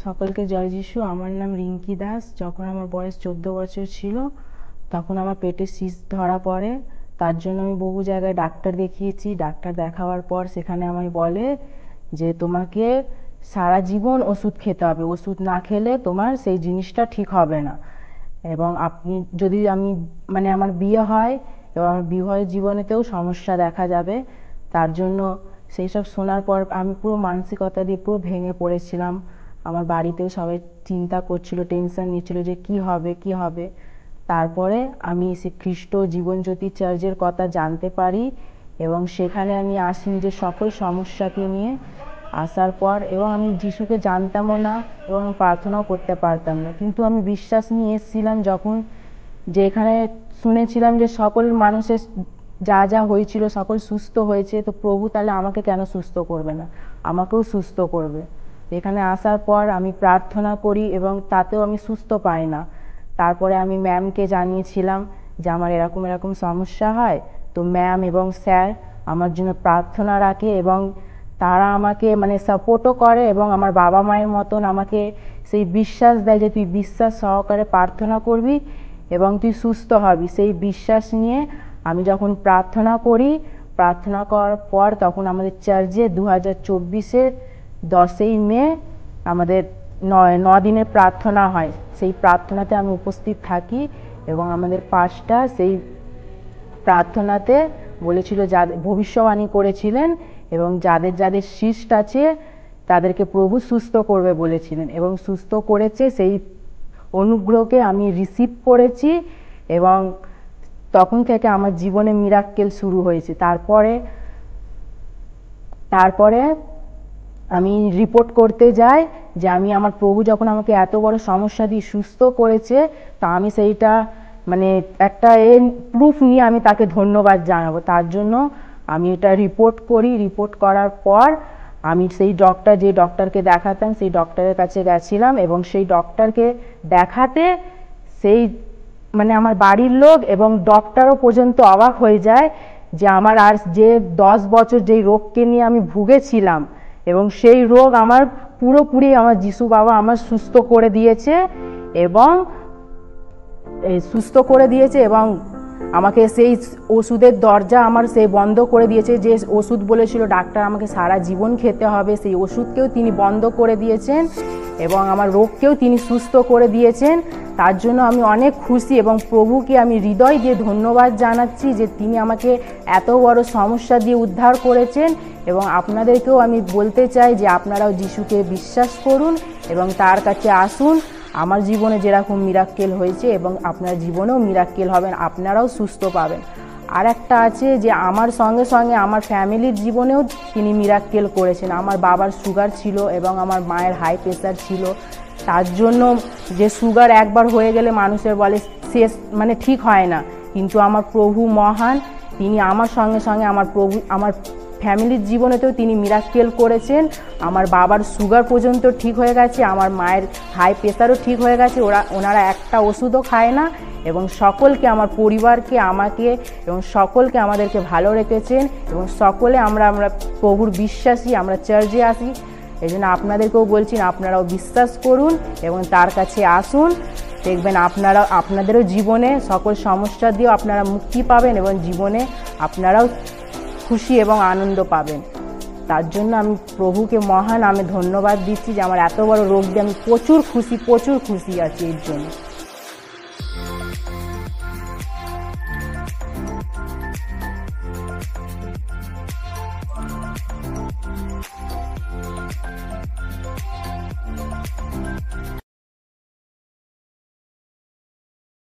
সকলকে জয় যিশু। আমার নাম রিঙ্কি দাস। যখন আমার বয়স 14 বছর ছিল তখন আমার পেটে সিস্ট ধরা পড়ে। তার জন্য আমি বহু জায়গায় ডাক্তার দেখিয়েছি। ডাক্তার দেখাবার পর সেখানে আমায় বলে যে তোমাকে সারা জীবন ওষুধ খেতে হবে, ওষুধ না খেলে তোমার সেই জিনিসটা ঠিক হবে না। এবং আপনি যদি আমার বিয়ে হয় এবং আমার বিবাহ জীবনেতেও সমস্যা দেখা যাবে। তার জন্য সেই সব শোনার পর আমি পুরো মানসিকতা দিয়ে পুরো ভেঙে পড়েছিলাম। আমার বাড়িতেও সবাই চিন্তা করছিল, টেনশন নিচ্ছিল যে কি হবে। তারপরে আমি সে খ্রিস্ট জীবনজ্যোতি চার্চের কথা জানতে পারি এবং সেখানে আমি আসি নিজের সকল সমস্যাকে নিয়ে। আসার পর এবং আমি যিশুকে জানতামও না এবং প্রার্থনাও করতে পারতাম না, কিন্তু আমি বিশ্বাস নিয়ে এসেছিলাম যখন, যে এখানে শুনেছিলাম যে সকল মানুষের যা হয়েছিল সকল সুস্থ হয়েছে, তো প্রভু তাহলে আমাকে কেন সুস্থ করবে না, আমাকেও সুস্থ করবে। এখানে আসার পর আমি প্রার্থনা করি এবং তাতেও আমি সুস্থ পাই না। তারপরে আমি ম্যামকে জানিয়েছিলাম যে আমার এরকম সমস্যা হয়। তো ম্যাম এবং স্যার আমার জন্য প্রার্থনা রাখে এবং তারা আমাকে সাপোর্টও করে এবং আমার বাবা মায়ের মতন আমাকে সেই বিশ্বাস দেয় যে তুই বিশ্বাস সহকারে প্রার্থনা করবি এবং তুই সুস্থ হবি। সেই বিশ্বাস নিয়ে আমি যখন প্রার্থনা করি, প্রার্থনা করার পর তখন আমাদের চার্চে 2024-এর 10ই মে আমাদের 9 দিনের প্রার্থনা হয়। সেই প্রার্থনাতে আমি উপস্থিত থাকি এবং আমাদের পাস্টার সেই প্রার্থনাতে বলেছিল, যাদের ভবিষ্যবাণী করেছিলেন এবং যাদের সিস্ট আছে তাদেরকে প্রভু সুস্থ করবে বলেছিলেন এবং সুস্থ করেছে। সেই অনুগ্রহকে আমি রিসিভ করেছি এবং তখন থেকে আমার জীবনে মিরাক্কেল শুরু হয়েছে। তারপরে আমি রিপোর্ট করতে যাই যে আমার প্রভু যখন আমাকে এত বড় সমস্যা দিয়ে সুস্থ করেছে, তা আমি সেইটা একটা প্রুফ নিয়ে আমি তাকে ধন্যবাদ জানাবো। তার জন্য আমি এটা রিপোর্ট করি। রিপোর্ট করার পর আমি সেই যে ডক্টরকে দেখাতাম সেই ডক্টরের কাছে গেছিলাম এবং সেই ডক্টরকে দেখাতে সেই আমার বাড়ির লোক এবং ডক্টরও পর্যন্ত অবাক হয়ে যায় যে আমার আর যে 10 বছর যেই রোগকে নিয়ে আমি ভুগেছিলাম এবং সেই রোগ আমার পুরোপুরি আমার যিশু বাবা আমার সুস্থ করে দিয়েছে এবং আমাকে সেই ওষুধের দরজা আমার সেই বন্ধ করে দিয়েছে। যে ওষুধ বলেছিল ডাক্তার আমাকে সারা জীবন খেতে হবে, সেই ওষুধকেও তিনি বন্ধ করে দিয়েছেন এবং আমার রোগকেও তিনি সুস্থ করে দিয়েছেন। তার জন্য আমি অনেক খুশি এবং প্রভুকে আমি হৃদয় দিয়ে ধন্যবাদ জানাচ্ছি যে তিনি আমাকে এত বড় সমস্যা দিয়ে উদ্ধার করেছেন। এবং আপনাদেরকেও আমি বলতে চাই যে আপনারাও যিশুকে বিশ্বাস করুন এবং তার কাছে আসুন। আমার জীবনে যেরকম মিরাক্কেল হয়েছে এবং আপনার জীবনেও মিরাক্কেল হবেন, আপনারাও সুস্থ পাবেন। আর একটা আছে যে আমার সঙ্গে সঙ্গে আমার ফ্যামিলির জীবনেও তিনি মিরাক্কেল করেছেন। আমার বাবার সুগার ছিল এবং আমার মায়ের হাই প্রেশার ছিল। তার জন্য যে সুগার একবার হয়ে গেলে মানুষের বলে শেষ ঠিক হয় না, কিন্তু আমার প্রভু মহান। তিনি আমার সঙ্গে সঙ্গে আমার ফ্যামিলির জীবনেতেও তিনি মিরাক্কেল করেছেন। আমার বাবার সুগার পর্যন্ত ঠিক হয়ে গেছে, আমার মায়ের হাই প্রেশারও ঠিক হয়ে গেছে। ওনারা একটা ওষুধও খায় না এবং সকলকে, আমার পরিবারকে, আমাকে এবং সকলকে আমাদেরকে ভালো রেখেছেন এবং সকলে আমরা প্রভুর বিশ্বাসী, আমরা চার্চে আসি। এই জন্য আপনাদেরকেও বলছি আপনারাও বিশ্বাস করুন এবং তার কাছে আসুন। দেখবেন আপনাদেরও জীবনে সকল সমস্যা দিয়েও আপনারা মুক্তি পাবেন এবং জীবনে আপনারাও খুশি এবং আনন্দ পাবেন। তার জন্য আমি প্রভুকে মহান আমি ধন্যবাদ দিচ্ছি যে আমার এত বড় রোগ দিয়ে আমি প্রচুর খুশি আছি এর জন্য।